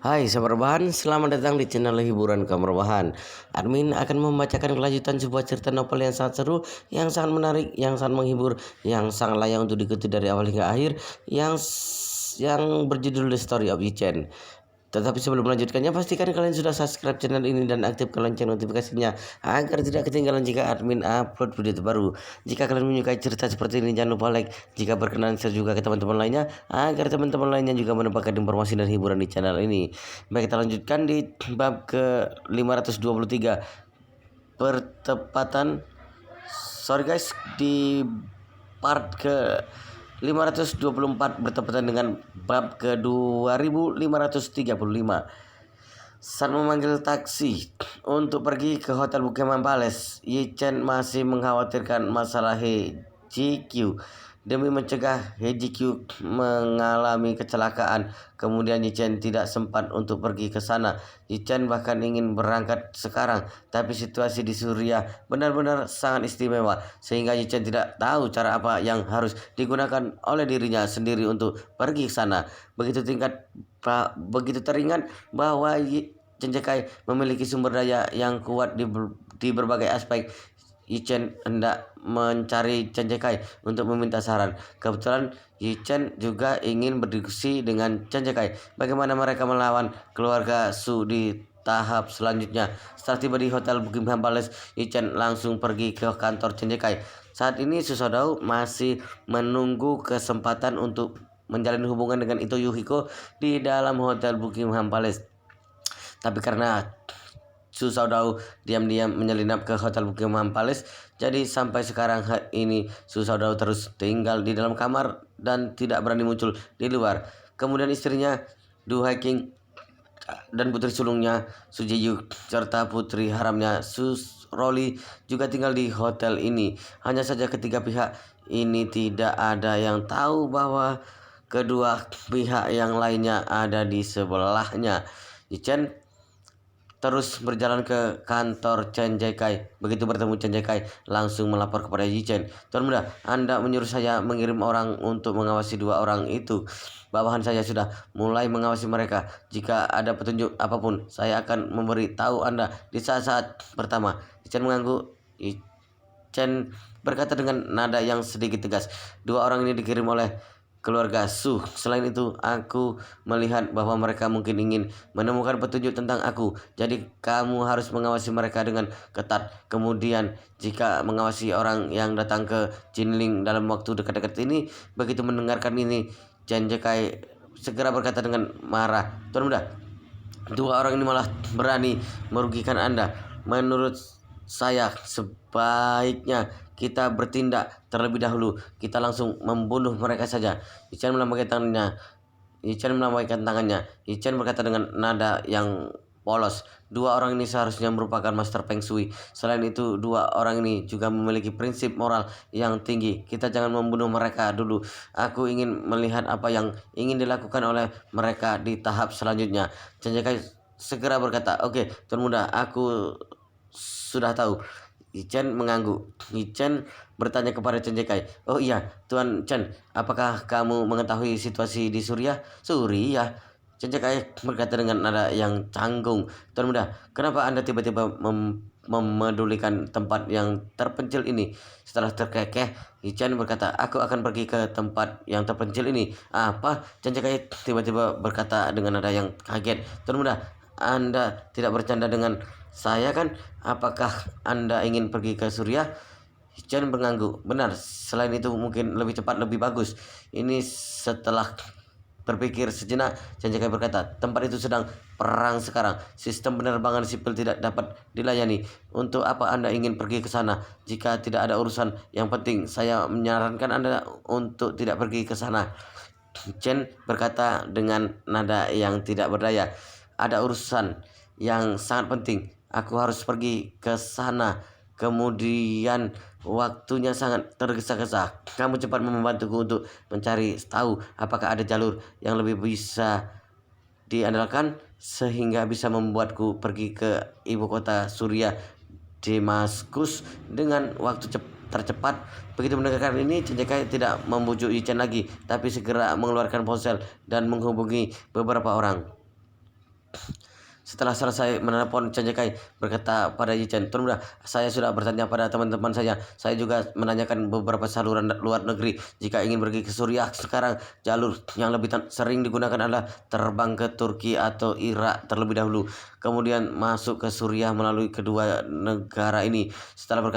Hai sahabat rebahan, selamat datang di channel hiburan kaum rebahan. Admin akan membacakan kelanjutan sebuah cerita novel yang sangat seru, yang sangat menarik, yang sangat menghibur, yang sangat layak untuk diikuti dari awal hingga akhir, yang berjudul The Story of Yi-Chen. Tetapi sebelum melanjutkannya, pastikan kalian sudah subscribe channel ini dan aktifkan lonceng notifikasinya agar tidak ketinggalan jika admin upload video terbaru. Jika kalian menyukai cerita seperti ini, jangan lupa like. Jika berkenan, share juga ke teman-teman lainnya agar teman-teman lainnya juga mendapatkan informasi dan hiburan di channel ini. Baik, kita lanjutkan di bab ke 523, pertepatan. Sorry guys, di part ke 524 bertepatan dengan bab ke 2535. Saat memanggil taksi untuk pergi ke Hotel Buckingham Palace, Yi-Chen masih mengkhawatirkan masalah He Ji-kyu. Demi mencegah He Ji-kyu mengalami kecelakaan, kemudian Yi-Chen tidak sempat untuk pergi ke sana. Yi-Chen bahkan ingin berangkat sekarang, tapi situasi di Suriah benar-benar sangat istimewa, sehingga Yi-Chen tidak tahu cara apa yang harus digunakan oleh dirinya sendiri untuk pergi ke sana. Begitu teringat bahwa Chen Jekai memiliki sumber daya yang kuat di berbagai aspek. Yi-Chen hendak mencari Chen Jekai untuk meminta saran. Kebetulan Yi-Chen juga ingin berdiskusi dengan Chen Jekai bagaimana mereka melawan keluarga Su di tahap selanjutnya. Setelah tiba di Hotel Buckingham Palace, Yi-Chen langsung pergi ke kantor Chen Jekai. Saat ini Su Shaodao masih menunggu kesempatan untuk menjalin hubungan dengan Ito Yuhiko di dalam Hotel Buckingham Palace. Tapi karena Su Shaodao diam-diam menyelinap ke Hotel Buckingham Palace, jadi sampai sekarang ini Su Shaodao terus tinggal di dalam kamar dan tidak berani muncul di luar. Kemudian istrinya Du Haiking dan putri sulungnya Su Jiyu serta putri haramnya Su Roli juga tinggal di hotel ini. Hanya saja ketiga pihak ini tidak ada yang tahu bahwa kedua pihak yang lainnya ada di sebelahnya. Yi-Chen terus berjalan ke kantor Chen Jekai. Begitu bertemu Chen Jekai, langsung melapor kepada Yi-Chen. Tuan muda, Anda menyuruh saya mengirim orang untuk mengawasi dua orang itu. Bawahan saya sudah mulai mengawasi mereka. Jika ada petunjuk apapun, saya akan memberi tahu Anda di saat-saat pertama. Yi-Chen mengangguk. Yi-Chen berkata dengan nada yang sedikit tegas. Dua orang ini dikirim oleh keluarga Su. Selain itu, aku melihat bahwa mereka mungkin ingin menemukan petunjuk tentang aku. Jadi kamu harus mengawasi mereka dengan ketat. Kemudian jika mengawasi orang yang datang ke Jinling dalam waktu dekat-dekat ini, begitu mendengarkan ini, Chen Jekai segera berkata dengan marah, Tuan muda, dua orang ini malah berani merugikan Anda. Menurut saya sebaiknya kita bertindak terlebih dahulu. Kita langsung membunuh mereka saja. Yi-Chen melambaikan tangannya. Yi-Chen berkata dengan nada yang polos, dua orang ini seharusnya merupakan master Feng Shui. Selain itu, dua orang ini juga memiliki prinsip moral yang tinggi. Kita jangan membunuh mereka dulu. Aku ingin melihat apa yang ingin dilakukan oleh mereka di tahap selanjutnya. Chen Jekai segera berkata, oke, Tuan muda, aku sudah tahu. Yi-Chen mengangguk. Yi-Chen bertanya kepada Chen Jekai, oh iya, Tuan Chen, apakah kamu mengetahui situasi di Suriah? Suriah? Chen Jekai berkata dengan nada yang canggung, Tuan muda, kenapa Anda tiba-tiba memedulikan tempat yang terpencil ini? Setelah terkekeh, Yi-Chen berkata, aku akan pergi ke tempat yang terpencil ini. Apa? Chen Jekai tiba-tiba berkata dengan nada yang kaget, Tuan muda, Anda tidak bercanda dengan saya kan? Apakah Anda ingin pergi ke Suriah? Chen mengangguk. Benar, selain itu mungkin lebih cepat lebih bagus. Ini setelah berpikir sejenak, Chen Jekai berkata, tempat itu sedang perang sekarang. Sistem penerbangan sipil tidak dapat dilayani. Untuk apa Anda ingin pergi ke sana? Jika tidak ada urusan yang penting, saya menyarankan Anda untuk tidak pergi ke sana. Chen berkata dengan nada yang tidak berdaya. Ada urusan yang sangat penting. Aku harus pergi ke sana. Kemudian waktunya sangat tergesa-gesa. Kamu cepat membantuku untuk mencari tahu apakah ada jalur yang lebih bisa diandalkan sehingga bisa membuatku pergi ke ibu kota Suriah, Damaskus, dengan waktu tercepat. Begitu mendengarkan ini, Chen Jekai tidak membujuk Yi-Chen lagi, tapi segera mengeluarkan ponsel dan menghubungi beberapa orang. Setelah selesai menelpon Chen Jekai berkata pada Yi Chen, "Tuan muda, saya sudah bertanya pada teman-teman saya juga menanyakan beberapa saluran luar negeri. Jika ingin pergi ke Suriah sekarang, jalur yang lebih sering digunakan adalah terbang ke Turki atau Irak terlebih dahulu, kemudian masuk ke Suriah melalui kedua negara ini." Setelah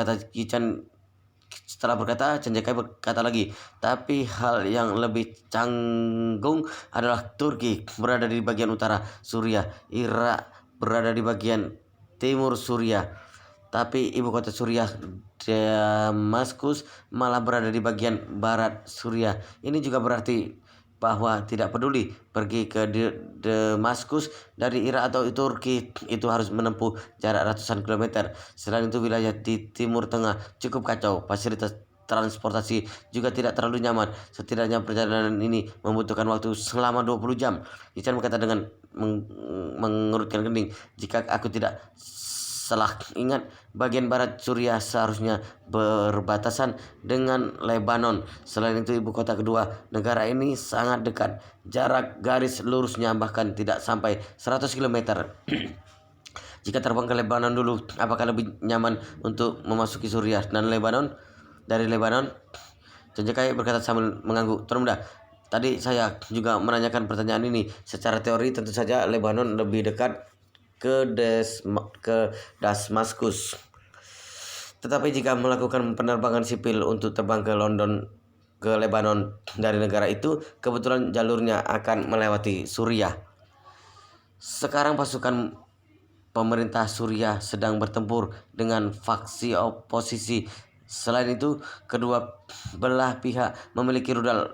berkata, Chen Jekai berkata lagi, "Tapi hal yang lebih canggung adalah Turki berada di bagian utara Suriah, Irak berada di bagian timur Suriah, tapi ibu kota Suriah, Damaskus, malah berada di bagian barat Suriah. Ini juga berarti bahwa tidak peduli pergi ke Damaskus dari Irak atau Turki, itu harus menempuh jarak ratusan kilometer. Selain itu, wilayah di Timur Tengah cukup kacau, fasilitas transportasi juga tidak terlalu nyaman. Setidaknya perjalanan ini membutuhkan waktu selama 20 jam. Ican berkata dengan mengerutkan kening. "Jika aku tidak salah ingat, bagian barat Suriah seharusnya berbatasan dengan Lebanon. Selain itu, ibu kota kedua negara ini sangat dekat. Jarak garis lurusnya bahkan tidak sampai 100 km. Jika terbang ke Lebanon dulu, apakah lebih nyaman untuk memasuki Suriah dan Lebanon dari Lebanon?" Cendekai berkata sambil mengangguk, "Tuan muda, tadi saya juga menanyakan pertanyaan ini. Secara teori tentu saja Lebanon lebih dekat ke Damaskus. Tetapi jika melakukan penerbangan sipil untuk terbang ke London ke Lebanon dari negara itu, kebetulan jalurnya akan melewati Suriah. Sekarang pasukan pemerintah Suriah sedang bertempur dengan faksi oposisi. Selain itu, kedua belah pihak memiliki rudal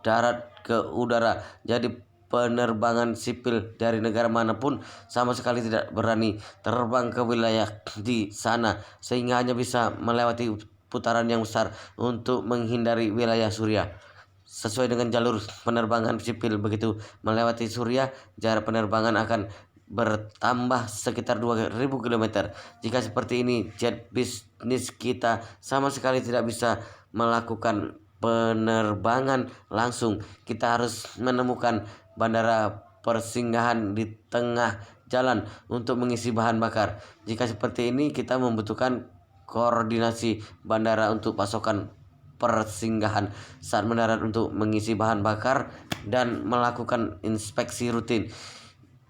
darat ke udara. Jadi penerbangan sipil dari negara manapun sama sekali tidak berani terbang ke wilayah di sana, sehingga hanya bisa melewati putaran yang besar untuk menghindari wilayah Suriah. Sesuai dengan jalur penerbangan sipil, begitu melewati Suriah, jarak penerbangan akan bertambah sekitar 2000 km. Jika seperti ini, jet bisnis kita sama sekali tidak bisa melakukan penerbangan langsung. Kita harus menemukan bandara persinggahan di tengah jalan untuk mengisi bahan bakar. Jika seperti ini, kita membutuhkan koordinasi bandara untuk pasokan persinggahan saat mendarat untuk mengisi bahan bakar dan melakukan inspeksi rutin.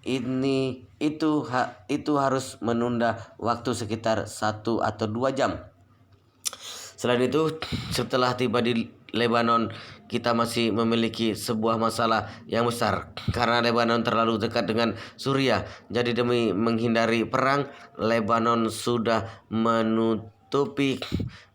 Itu harus menunda waktu sekitar 1 atau 2 jam. Selain itu, setelah tiba di Lebanon, kita masih memiliki sebuah masalah yang besar karena Lebanon terlalu dekat dengan Suriah. Jadi demi menghindari perang, Lebanon sudah menutupi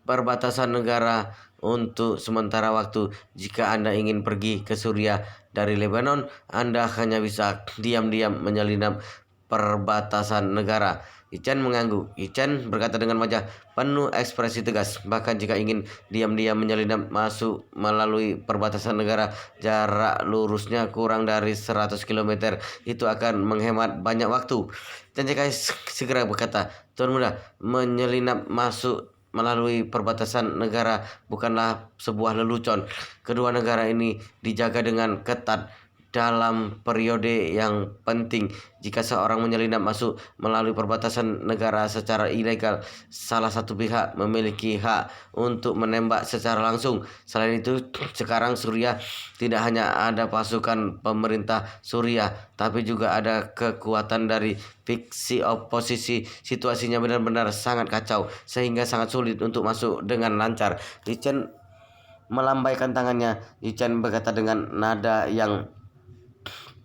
perbatasan negara untuk sementara waktu. Jika Anda ingin pergi ke Suriah dari Lebanon, Anda hanya bisa diam-diam menyelinap perbatasan negara. Ichen mengangguk. Ichen berkata dengan wajah penuh ekspresi tegas. "Bahkan jika ingin diam-diam menyelinap masuk melalui perbatasan negara, jarak lurusnya kurang dari 100 km. Itu akan menghemat banyak waktu." Dan jika segera berkata, "Tuan muda, menyelinap masuk melalui perbatasan negara bukanlah sebuah lelucon. Kedua negara ini dijaga dengan ketat dalam periode yang penting. Jika seorang menyelinap masuk melalui perbatasan negara secara ilegal, salah satu pihak memiliki hak untuk menembak secara langsung. Selain itu, sekarang Suriah tidak hanya ada pasukan pemerintah Suriah, tapi juga ada kekuatan dari fiksi oposisi. Situasinya benar-benar sangat kacau, sehingga sangat sulit untuk masuk dengan lancar." Ichen melambaikan tangannya. Ichen berkata dengan nada yang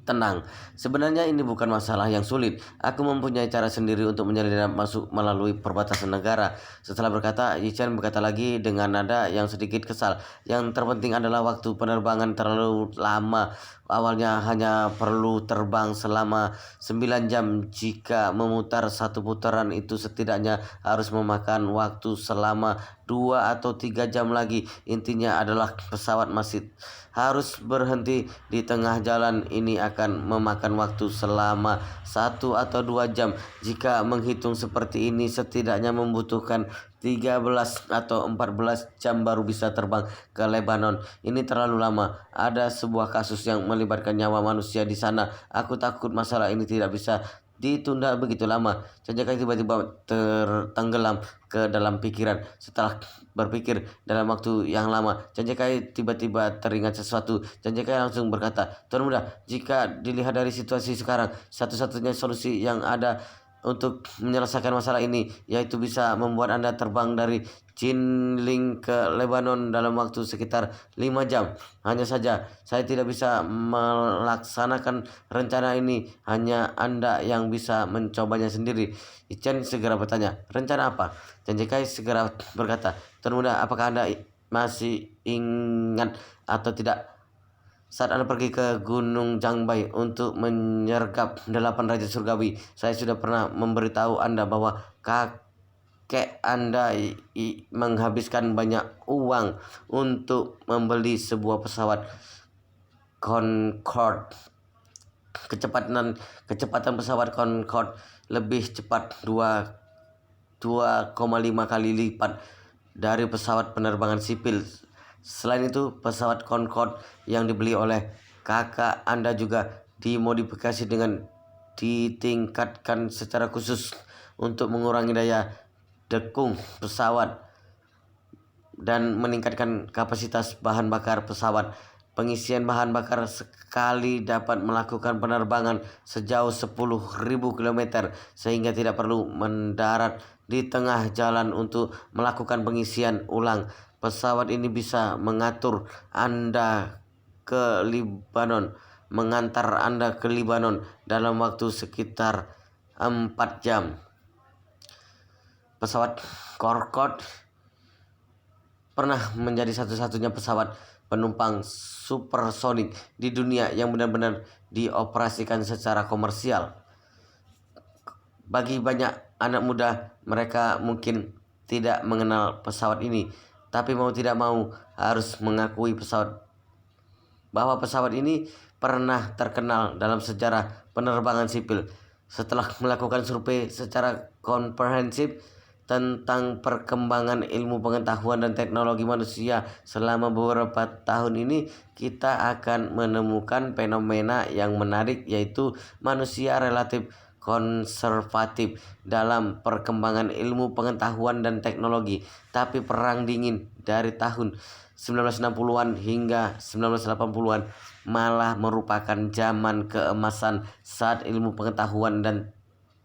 tenang, "Sebenarnya ini bukan masalah yang sulit. Aku mempunyai cara sendiri untuk menyelinap masuk melalui perbatasan negara." Setelah berkata, Yichen berkata lagi dengan nada yang sedikit kesal, "Yang terpenting adalah waktu penerbangan terlalu lama. Awalnya hanya perlu terbang selama 9 jam. Jika memutar satu putaran itu setidaknya harus memakan waktu selama 2 atau 3 jam lagi. Intinya adalah pesawat masih harus berhenti di tengah jalan. Ini akan memakan waktu selama 1 atau 2 jam. Jika menghitung seperti ini, setidaknya membutuhkan 13 atau 14 jam baru bisa terbang ke Lebanon. Ini terlalu lama. Ada sebuah kasus yang melibatkan nyawa manusia di sana. Aku takut masalah ini tidak bisa ditunda begitu lama. Sanjaya tiba-tiba tertenggelam ke dalam pikiran. Setelah berpikir dalam waktu yang lama, Sanjaya tiba-tiba teringat sesuatu. Sanjaya langsung berkata, "Tuan muda, jika dilihat dari situasi sekarang, satu-satunya solusi yang ada untuk menyelesaikan masalah ini yaitu bisa membuat Anda terbang dari Jinling ke Lebanon dalam waktu sekitar 5 jam. Hanya saja saya tidak bisa melaksanakan rencana ini, hanya Anda yang bisa mencobanya sendiri." Ichen segera bertanya, "Rencana apa?" Dan JK segera berkata, "Tuan muda, apakah Anda masih ingat atau tidak saat Anda pergi ke Gunung Jangbai untuk menyergap 8 raja surgawi? Saya sudah pernah memberitahu Anda bahwa kakek Anda menghabiskan banyak uang untuk membeli sebuah pesawat Concorde. Kecepatan pesawat Concorde lebih cepat 2,5 kali lipat dari pesawat penerbangan sipil. Selain itu, pesawat Concorde yang dibeli oleh kakak Anda juga dimodifikasi dengan ditingkatkan secara khusus untuk mengurangi daya dekung pesawat dan meningkatkan kapasitas bahan bakar pesawat. Pengisian bahan bakar sekali dapat melakukan penerbangan sejauh 10.000 km sehingga tidak perlu mendarat di tengah jalan untuk melakukan pengisian ulang. Pesawat ini bisa mengantar Anda ke Libanon dalam waktu sekitar 4 jam. Pesawat Concorde pernah menjadi satu-satunya pesawat penumpang supersonik di dunia yang benar-benar dioperasikan secara komersial. Bagi banyak anak muda, mereka mungkin tidak mengenal pesawat ini, tapi mau tidak mau harus mengakui bahwa pesawat ini pernah terkenal dalam sejarah penerbangan sipil. Setelah melakukan survei secara komprehensif tentang perkembangan ilmu pengetahuan dan teknologi manusia selama beberapa tahun ini, kita akan menemukan fenomena yang menarik, yaitu manusia relatif konservatif dalam perkembangan ilmu pengetahuan dan teknologi. Tapi perang dingin dari tahun 1960-an hingga 1980-an malah merupakan zaman keemasan saat ilmu pengetahuan dan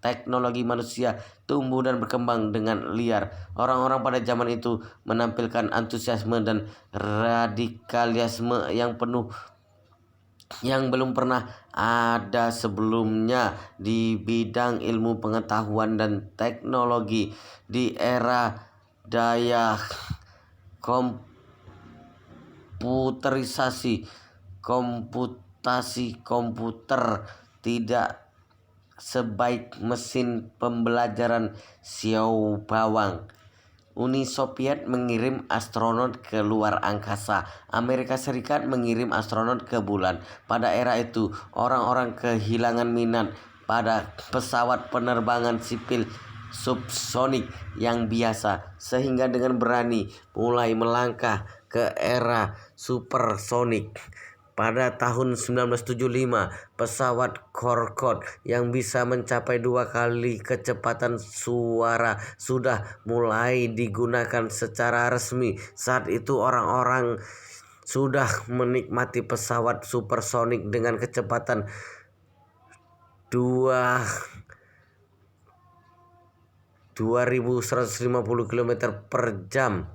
teknologi manusia tumbuh dan berkembang dengan liar. Orang-orang pada zaman itu menampilkan antusiasme dan radikalisme yang belum pernah ada sebelumnya di bidang ilmu pengetahuan dan teknologi. Di era daya komputasi komputer tidak sebaik mesin pembelajaran Xiao Bawang. Uni Soviet mengirim astronot ke luar angkasa. Amerika Serikat mengirim astronot ke bulan. Pada era itu, orang-orang kehilangan minat pada pesawat penerbangan sipil subsonik yang biasa, sehingga dengan berani mulai melangkah ke era supersonik. Pada tahun 1975, pesawat Concorde yang bisa mencapai 2 kali kecepatan suara sudah mulai digunakan secara resmi. Saat itu orang-orang sudah menikmati pesawat supersonik dengan kecepatan 2.150 km per jam.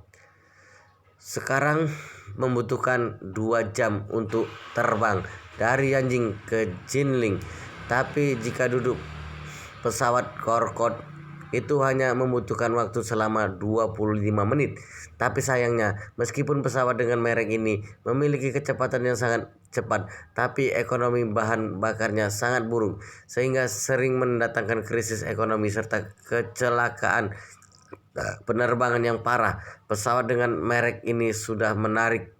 Sekarang membutuhkan 2 jam untuk terbang dari Yanjing ke Jinling. Tapi jika duduk pesawat Concorde itu hanya membutuhkan waktu selama 25 menit. Tapi sayangnya, meskipun pesawat dengan merek ini memiliki kecepatan yang sangat cepat, tapi ekonomi bahan bakarnya sangat buruk, sehingga sering mendatangkan krisis ekonomi serta kecelakaan penerbangan yang parah. Pesawat dengan merek ini sudah menarik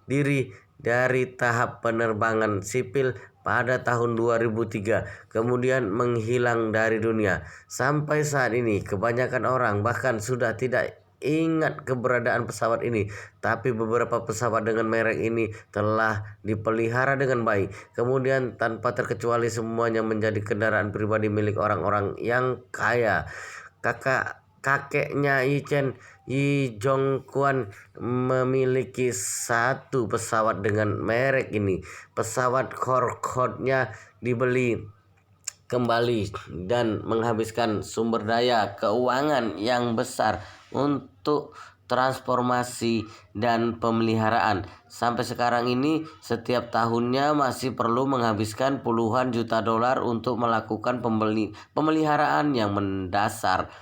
diri dari tahap penerbangan sipil pada tahun 2003, kemudian menghilang dari dunia. Sampai saat ini, kebanyakan orang bahkan sudah tidak ingat keberadaan pesawat ini, tapi beberapa pesawat dengan merek ini telah dipelihara dengan baik. Kemudian tanpa terkecuali semuanya menjadi kendaraan pribadi milik orang-orang yang kaya. Kakeknya Yi Jong Kwan memiliki satu pesawat dengan merek ini. Pesawat Concorde-nya dibeli kembali dan menghabiskan sumber daya keuangan yang besar untuk transformasi dan pemeliharaan. Sampai sekarang ini, setiap tahunnya masih perlu menghabiskan puluhan juta dolar untuk melakukan pemeliharaan yang mendasar.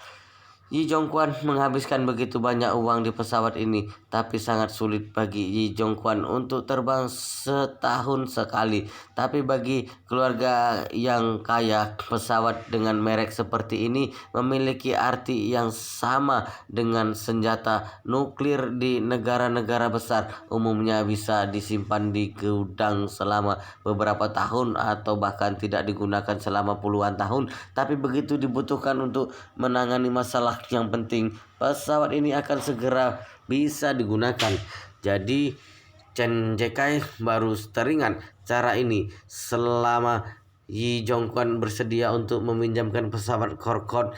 Yi Jong Kwan menghabiskan begitu banyak uang di pesawat ini, tapi sangat sulit bagi Yi Jong Kwan untuk terbang setahun sekali. Tapi bagi keluarga yang kaya, pesawat dengan merek seperti ini memiliki arti yang sama dengan senjata nuklir di negara-negara besar. Umumnya bisa disimpan di gudang selama beberapa tahun atau bahkan tidak digunakan selama puluhan tahun. Tapi begitu dibutuhkan untuk menangani masalah yang penting, pesawat ini akan segera bisa digunakan. Jadi Chen Jekai baru teringat cara ini selama Yi Jong Kwan bersedia untuk meminjamkan pesawat Concorde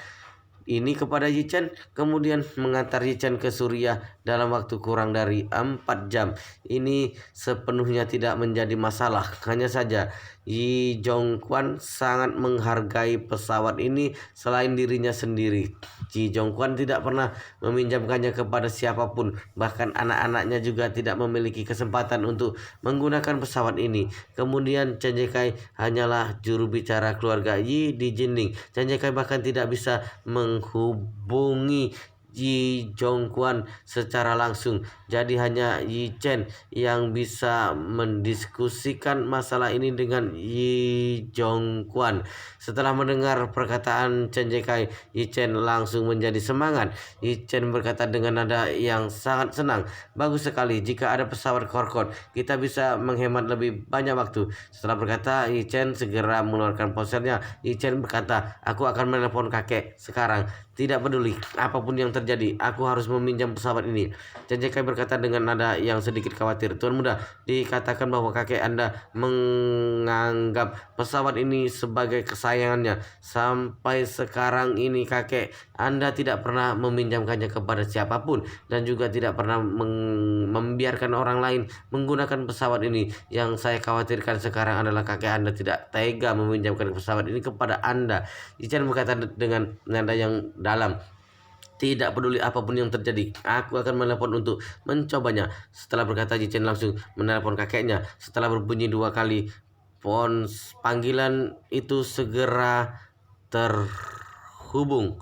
ini kepada Yi Chen, kemudian mengantar Yi Chen ke Suriah dalam waktu kurang dari 4 jam. Ini sepenuhnya tidak menjadi masalah. Hanya saja Yi Jong Kwan sangat menghargai pesawat ini selain dirinya sendiri. Yi Jong Kwan tidak pernah meminjamkannya kepada siapapun, bahkan anak-anaknya juga tidak memiliki kesempatan untuk menggunakan pesawat ini. Kemudian Chen Jekai hanyalah juru bicara keluarga Yi di Jining. Chen Jekai bahkan tidak bisa menghubungi Yi Jong Kwan secara langsung. Jadi hanya Yi Chen yang bisa mendiskusikan masalah ini dengan Yi Jong Kwan. Setelah mendengar perkataan Chen Jekai, Yi Chen langsung menjadi semangat. Yi Chen berkata dengan nada yang sangat senang, "Bagus sekali, jika ada pesawat Concorde, kita bisa menghemat lebih banyak waktu." Setelah berkata, Yi Chen segera mengeluarkan ponselnya. Yi Chen berkata, "Aku akan menelpon kakek sekarang. Tidak peduli apapun yang terjadi, aku harus meminjam pesawat ini." Chen Jekai berkata dengan nada yang sedikit khawatir, "Tuan muda, dikatakan bahwa kakek Anda menganggap pesawat ini sebagai kesayangannya. Sampai sekarang ini kakek Anda tidak pernah meminjamkannya kepada siapapun dan juga tidak pernah membiarkan orang lain menggunakan pesawat ini. Yang saya khawatirkan sekarang adalah kakek Anda tidak tega meminjamkan pesawat ini kepada Anda." Ichen berkata dengan nada yang dalam, "Tidak peduli apapun yang terjadi, aku akan menelpon untuk mencobanya." Setelah berkata, Jichen langsung menelpon kakeknya. Setelah berbunyi 2 kali, panggilan itu segera terhubung.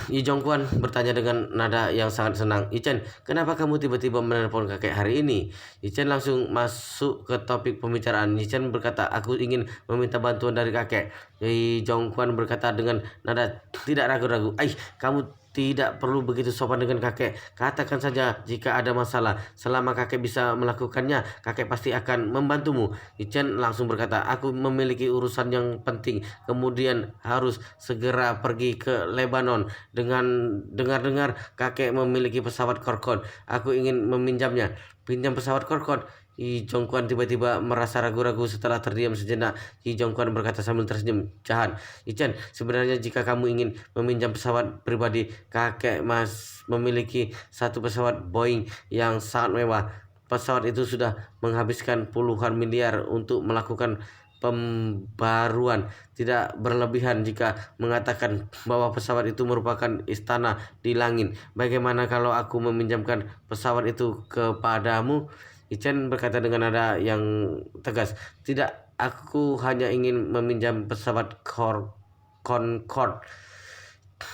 Yi Jong Kwan bertanya dengan nada yang sangat senang, "Ichen, kenapa kamu tiba-tiba menelpon kakek hari ini?" Ichen langsung masuk ke topik pembicaraan. Ichen berkata, "Aku ingin meminta bantuan dari kakek." Yi Jong Kwan berkata dengan nada tidak ragu-ragu, kamu tidak perlu begitu sopan dengan kakek. Katakan saja jika ada masalah. Selama kakek bisa melakukannya, kakek pasti akan membantumu." Ichen langsung berkata, "Aku memiliki urusan yang penting, kemudian harus segera pergi ke Lebanon. Dengan dengar-dengar kakek memiliki pesawat Concorde, aku ingin meminjamnya." "Pinjam pesawat Concorde?" Yi Jong Kwan tiba-tiba merasa ragu-ragu. Setelah terdiam sejenak, Yi Jong Kwan berkata sambil tersenyum, "Jahan, Ichen, sebenarnya jika kamu ingin meminjam pesawat pribadi, kakek Mas memiliki satu pesawat Boeing yang sangat mewah. Pesawat itu sudah menghabiskan puluhan miliar untuk melakukan pembaruan. Tidak berlebihan jika mengatakan bahwa pesawat itu merupakan istana di langit. Bagaimana kalau aku meminjamkan pesawat itu kepadamu?" Ichen berkata dengan nada yang tegas, "Tidak, aku hanya ingin meminjam pesawat Concorde."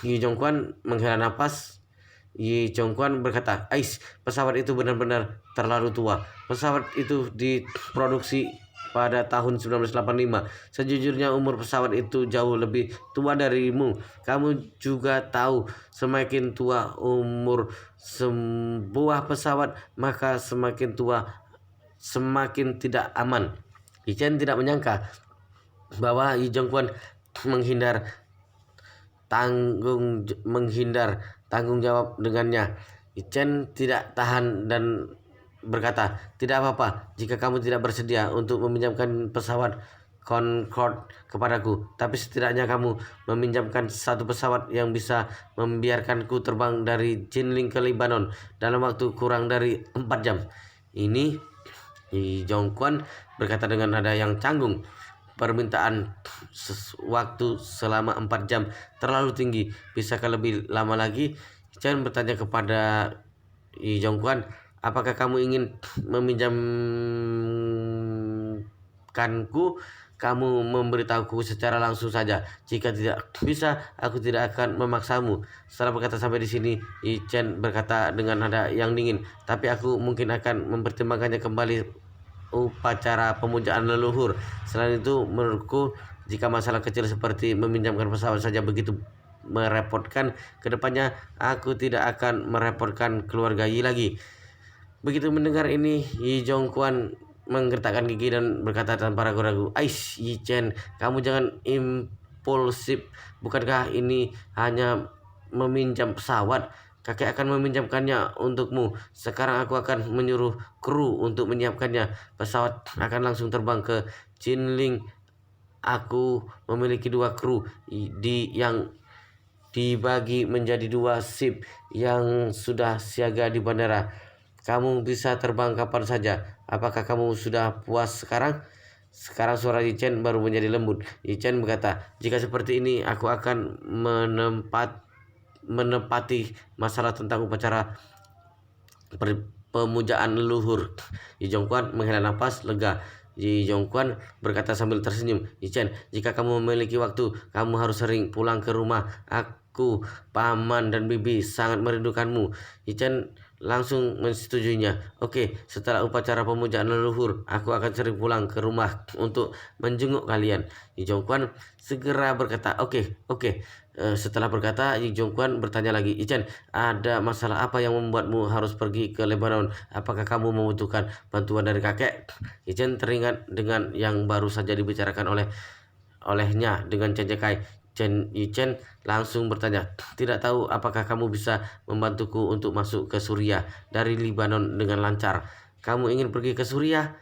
Yi Jong Kwan menghela napas. Yi Jong Kwan berkata, pesawat itu benar-benar terlalu tua. Pesawat itu diproduksi pada tahun 1985. Sejujurnya umur pesawat itu jauh lebih tua darimu. Kamu juga tahu, semakin tua umur sebuah pesawat, maka semakin tua, semakin tidak aman." Yi Chen tidak menyangka bahwa Yi Jongquan menghindar tanggung jawab dengannya. Yi Chen tidak tahan dan berkata, "Tidak apa-apa jika kamu tidak bersedia untuk meminjamkan pesawat Concorde kepadaku, tapi setidaknya kamu meminjamkan satu pesawat yang bisa membiarkanku terbang dari Jinling ke Lebanon dalam waktu kurang dari 4 jam." Ini Yi Jongquan berkata dengan nada yang canggung. Permintaan waktu selama 4 jam terlalu tinggi. Bisakah lebih lama lagi? Chen bertanya kepada Yi Jongquan, apakah kamu ingin meminjamkanku? Kamu memberitahuku secara langsung saja. Jika tidak bisa, aku tidak akan memaksamu. Setelah berkata sampai di sini, Yi Chen berkata dengan nada yang dingin, tapi aku mungkin akan mempertimbangkannya kembali upacara pemujaan leluhur. Selain itu, menurutku jika masalah kecil seperti meminjamkan pesawat saja begitu merepotkan, kedepannya aku tidak akan merepotkan keluarga Yi lagi. Begitu mendengar ini, Yi Jongquan menggertakkan gigi dan berkata tanpa ragu-ragu, "Ais, Yi Chen, kamu jangan impulsif. Bukankah ini hanya meminjam pesawat? Kakek akan meminjamkannya untukmu. Sekarang aku akan menyuruh kru untuk menyiapkannya. Pesawat akan langsung terbang ke Jinling. Aku memiliki 2 kru yang dibagi menjadi 2 sip yang sudah siaga di bandara. Kamu bisa terbang kapan saja. Apakah kamu sudah puas sekarang?" Sekarang suara Yi Chen baru menjadi lembut. Yi Chen berkata, "Jika seperti ini, aku akan menepati masalah tentang upacara pemujaan leluhur." Yi Jongquan menghela nafas lega. Yi Jongquan berkata sambil tersenyum, "Yi Chen, jika kamu memiliki waktu, kamu harus sering pulang ke rumah. Aku, paman dan bibi sangat merindukanmu." Yi Chen langsung menyetujuinya. "Oke, setelah upacara pemujaan leluhur, aku akan sering pulang ke rumah untuk menjenguk kalian." Yi Jongquan segera berkata, "Oke, oke." Setelah berkata, Yi Jongquan bertanya lagi, "Yi Chen, ada masalah apa yang membuatmu harus pergi ke Lebanon? Apakah kamu membutuhkan bantuan dari kakek?" Yi Chen teringat dengan yang baru saja dibicarakan olehnya dengan Chen Jekai. Yi Chen langsung bertanya, "Tidak tahu apakah kamu bisa membantuku untuk masuk ke Suriah dari Lebanon dengan lancar?" "Kamu ingin pergi ke Suriah?"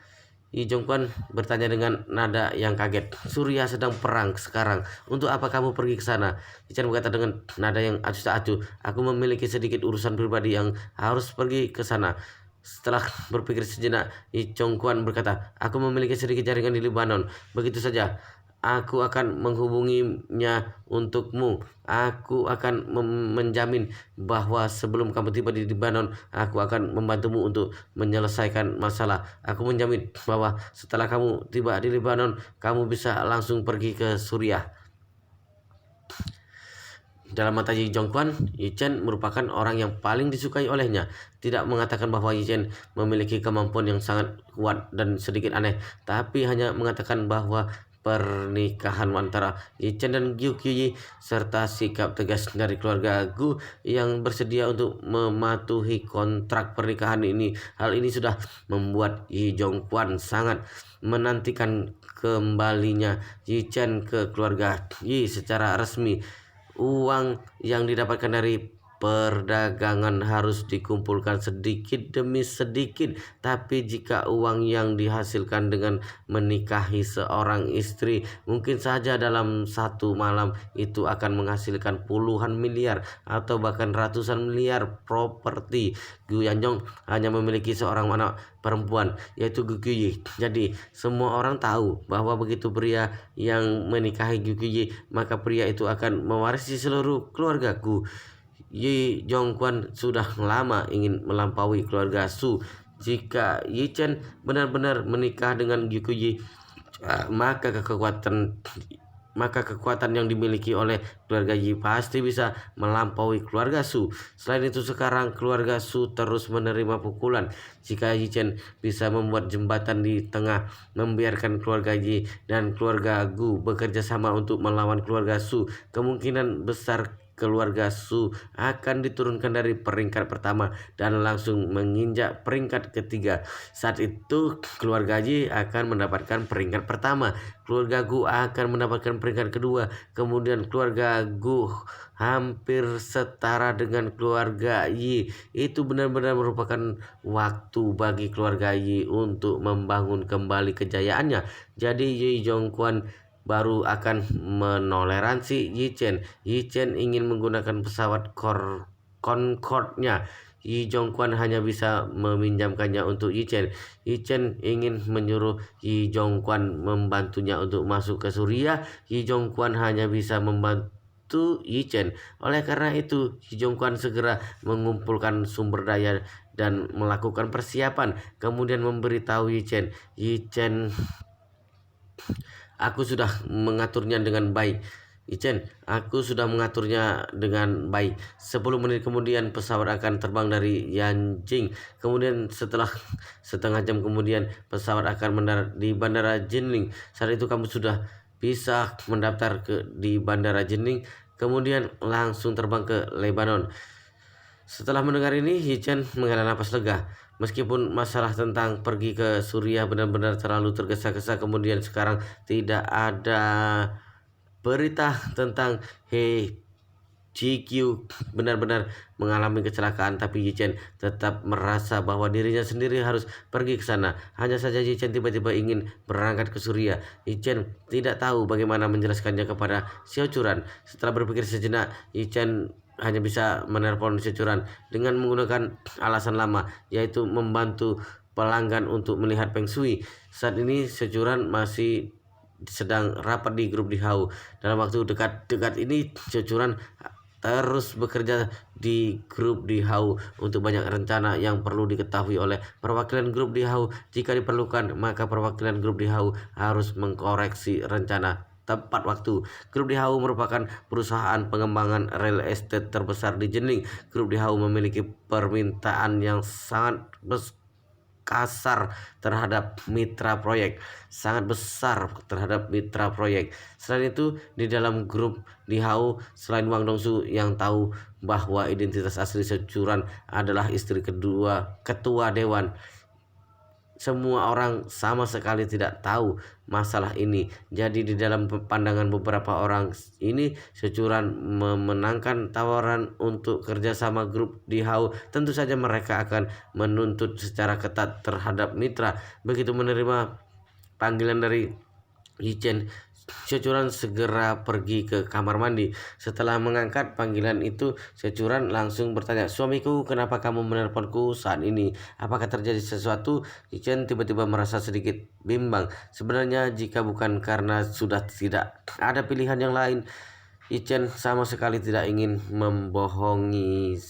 Yi Jongquan bertanya dengan nada yang kaget. "Suriah sedang perang sekarang. Untuk apa kamu pergi ke sana?" Yi Chen berkata dengan nada yang acuh tak acuh, "Aku memiliki sedikit urusan pribadi yang harus pergi ke sana." Setelah berpikir sejenak, Yi Jongquan berkata, "Aku memiliki sedikit jaringan di Lebanon. Begitu saja. Aku akan menghubunginya untukmu. Aku akan menjamin bahwa sebelum kamu tiba di Lebanon, aku akan membantumu untuk menyelesaikan masalah. Aku menjamin bahwa setelah kamu tiba di Lebanon, kamu bisa langsung pergi ke Suriah." Dalam mata Yi Jongquan, Yi Chen merupakan orang yang paling disukai olehnya. Tidak mengatakan bahwa Yi Chen memiliki kemampuan yang sangat kuat dan sedikit aneh, tapi hanya mengatakan bahwa pernikahan antara Yi Chen dan Gu Qiyi serta sikap tegas dari keluarga Gu yang bersedia untuk mematuhi kontrak pernikahan ini. Hal ini sudah membuat Yi Jongquan sangat menantikan kembalinya Yi Chen ke keluarga Yi secara resmi. Uang yang didapatkan dari perdagangan harus dikumpulkan sedikit demi sedikit, tapi jika uang yang dihasilkan dengan menikahi seorang istri, mungkin saja dalam satu malam itu akan menghasilkan puluhan miliar atau bahkan ratusan miliar properti. Gu Yanjong hanya memiliki seorang anak perempuan, yaitu Gu Qiyi. Jadi semua orang tahu bahwa begitu pria yang menikahi Gu Qiyi, maka pria itu akan mewarisi seluruh keluarga Gu. Yi Jongquan sudah lama ingin melampaui keluarga Su. Jika Yi Chen benar-benar menikah dengan Gu Qiyi, maka kekuatan yang dimiliki oleh keluarga Yi pasti bisa melampaui keluarga Su. Selain itu, sekarang keluarga Su terus menerima pukulan. Jika Yi Chen bisa membuat jembatan di tengah, membiarkan keluarga Yi dan keluarga Gu bekerja sama untuk melawan keluarga Su, kemungkinan besar keluarga Su akan diturunkan dari peringkat pertama dan langsung menginjak peringkat ketiga. Saat itu keluarga Ji akan mendapatkan peringkat pertama, keluarga Gu akan mendapatkan peringkat kedua, kemudian keluarga Gu hampir setara dengan keluarga Yi. Itu benar-benar merupakan waktu bagi keluarga Yi untuk membangun kembali kejayaannya. Jadi Yi Zhongquan baru akan menoleransi Yi Chen. Yi Chen ingin menggunakan pesawat Concorde-nya. Yi Zhongquan hanya bisa meminjamkannya untuk Yi Chen. Yi Chen ingin menyuruh Yi Zhongquan membantunya untuk masuk ke Suriah. Yi Zhongquan hanya bisa membantu Yi Chen. Oleh karena itu, Yi Zhongquan segera mengumpulkan sumber daya dan melakukan persiapan. Kemudian memberitahu Yi Chen, Yi Chen, aku sudah mengaturnya dengan baik. Ichen, aku sudah mengaturnya dengan baik. 10 menit kemudian pesawat akan terbang dari Yanjing. Kemudian setelah setengah jam kemudian pesawat akan mendarat di Bandara Jinling. Saat itu kamu sudah bisa mendaftar di Bandara Jinling. Kemudian langsung terbang ke Lebanon. Setelah mendengar ini, Yichen menghela napas lega. Meskipun masalah tentang pergi ke Suriah benar-benar terlalu tergesa-gesa, kemudian sekarang tidak ada berita tentang He GQ benar-benar mengalami kecelakaan, tapi Yichen tetap merasa bahwa dirinya sendiri harus pergi ke sana. Hanya saja Yichen tiba-tiba ingin berangkat ke Suriah. Yichen tidak tahu bagaimana menjelaskannya kepada Xiao Churan. Setelah berpikir sejenak, Yichen hanya bisa menelepon Xiao Churan dengan menggunakan alasan lama, yaitu membantu pelanggan untuk melihat Feng Shui. Saat ini Xiao Churan masih sedang rapat di grup di Hau. Dalam waktu dekat ini Xiao Churan terus bekerja di grup di Hau untuk banyak rencana yang perlu diketahui oleh perwakilan grup di Hau. Jika diperlukan, maka perwakilan grup di Hau harus mengkoreksi rencana tepat waktu. Grup di Hau merupakan perusahaan pengembangan real estate terbesar di Jinling. Grup di Hau memiliki permintaan yang sangat kasar terhadap mitra proyek, sangat besar terhadap mitra proyek. Selain itu, di dalam grup di Hau, selain Wang Dongsu yang tahu bahwa identitas asli Xiao Churan adalah istri kedua ketua dewan, semua orang sama sekali tidak tahu masalah ini. Jadi di dalam pandangan beberapa orang ini, Xiao Churan memenangkan tawaran untuk kerjasama grup di Hau. Tentu saja mereka akan menuntut secara ketat terhadap mitra. Begitu menerima panggilan dari Yichen, Xiao Churan segera pergi ke kamar mandi. Setelah mengangkat panggilan itu, Xiao Churan langsung bertanya, "Suamiku, kenapa kamu menelponku saat ini? Apakah terjadi sesuatu?" Yichen tiba-tiba merasa sedikit bimbang. Sebenarnya jika bukan karena sudah tidak ada pilihan yang lain, Yichen sama sekali tidak ingin membohongi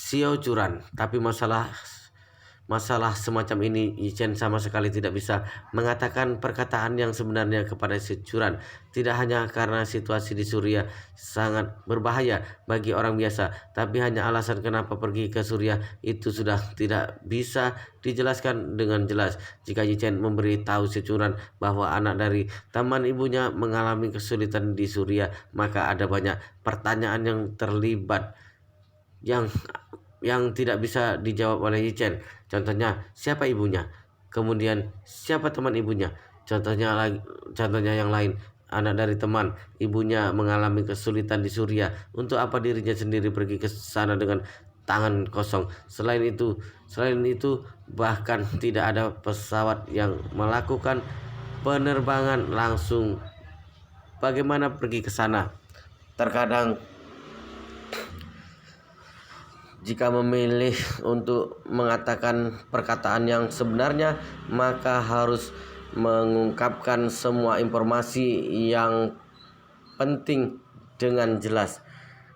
Xiao Churan. Tapi masalah semacam ini, Yichen sama sekali tidak bisa mengatakan perkataan yang sebenarnya kepada Xiao Churan. Tidak hanya karena situasi di Suriah sangat berbahaya bagi orang biasa, tapi hanya alasan kenapa pergi ke Suriah itu sudah tidak bisa dijelaskan dengan jelas. Jika Yichen memberitahu Xiao Churan bahwa anak dari teman ibunya mengalami kesulitan di Suriah, maka ada banyak pertanyaan yang terlibat yang tidak bisa dijawab oleh Yichen. Contohnya, siapa ibunya? Kemudian, siapa teman ibunya? Contohnya yang lain, anak dari teman ibunya mengalami kesulitan di Suriah. Untuk apa dirinya sendiri pergi ke sana dengan tangan kosong? Selain itu, bahkan tidak ada pesawat yang melakukan penerbangan langsung. Bagaimana pergi ke sana? Terkadang jika memilih untuk mengatakan perkataan yang sebenarnya, maka harus mengungkapkan semua informasi yang penting dengan jelas.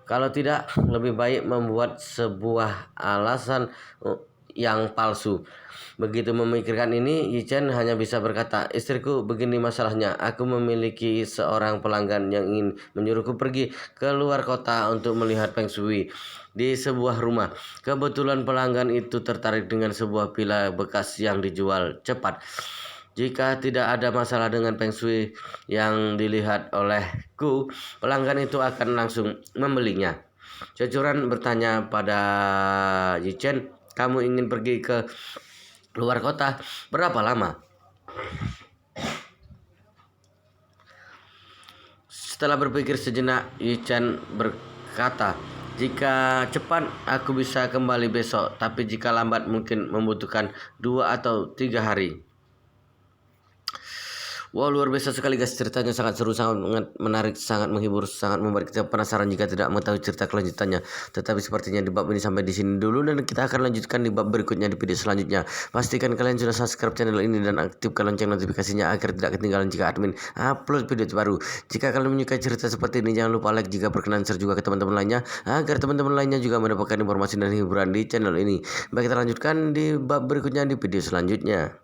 Kalau tidak, lebih baik membuat sebuah alasan yang palsu. Begitu memikirkan ini, Yichen hanya bisa berkata, "Istriku, begini masalahnya. Aku memiliki seorang pelanggan yang ingin menyuruhku pergi ke luar kota untuk melihat Feng Shui di sebuah rumah. Kebetulan pelanggan itu tertarik dengan sebuah villa bekas yang dijual cepat. Jika tidak ada masalah dengan Feng Shui yang dilihat olehku, pelanggan itu akan langsung membelinya. Cecuran bertanya pada Yichen, kamu ingin pergi ke luar kota? Berapa lama? Setelah berpikir sejenak, Yichen berkata, jika cepat aku bisa kembali besok, tapi jika lambat mungkin membutuhkan 2 atau 3 hari. Wow, luar biasa sekali guys, ceritanya sangat seru, sangat menarik, sangat menghibur, sangat membuat kita penasaran jika tidak mengetahui cerita kelanjutannya. Tetapi sepertinya di bab ini sampai di sini dulu, dan kita akan lanjutkan di bab berikutnya di video selanjutnya. Pastikan kalian sudah subscribe channel ini dan aktifkan lonceng notifikasinya agar tidak ketinggalan jika admin upload video terbaru. Jika kalian menyukai cerita seperti ini, jangan lupa like, jika berkenan share juga ke teman-teman lainnya agar teman-teman lainnya juga mendapatkan informasi dan hiburan di channel ini. Baik, kita lanjutkan di bab berikutnya di video selanjutnya.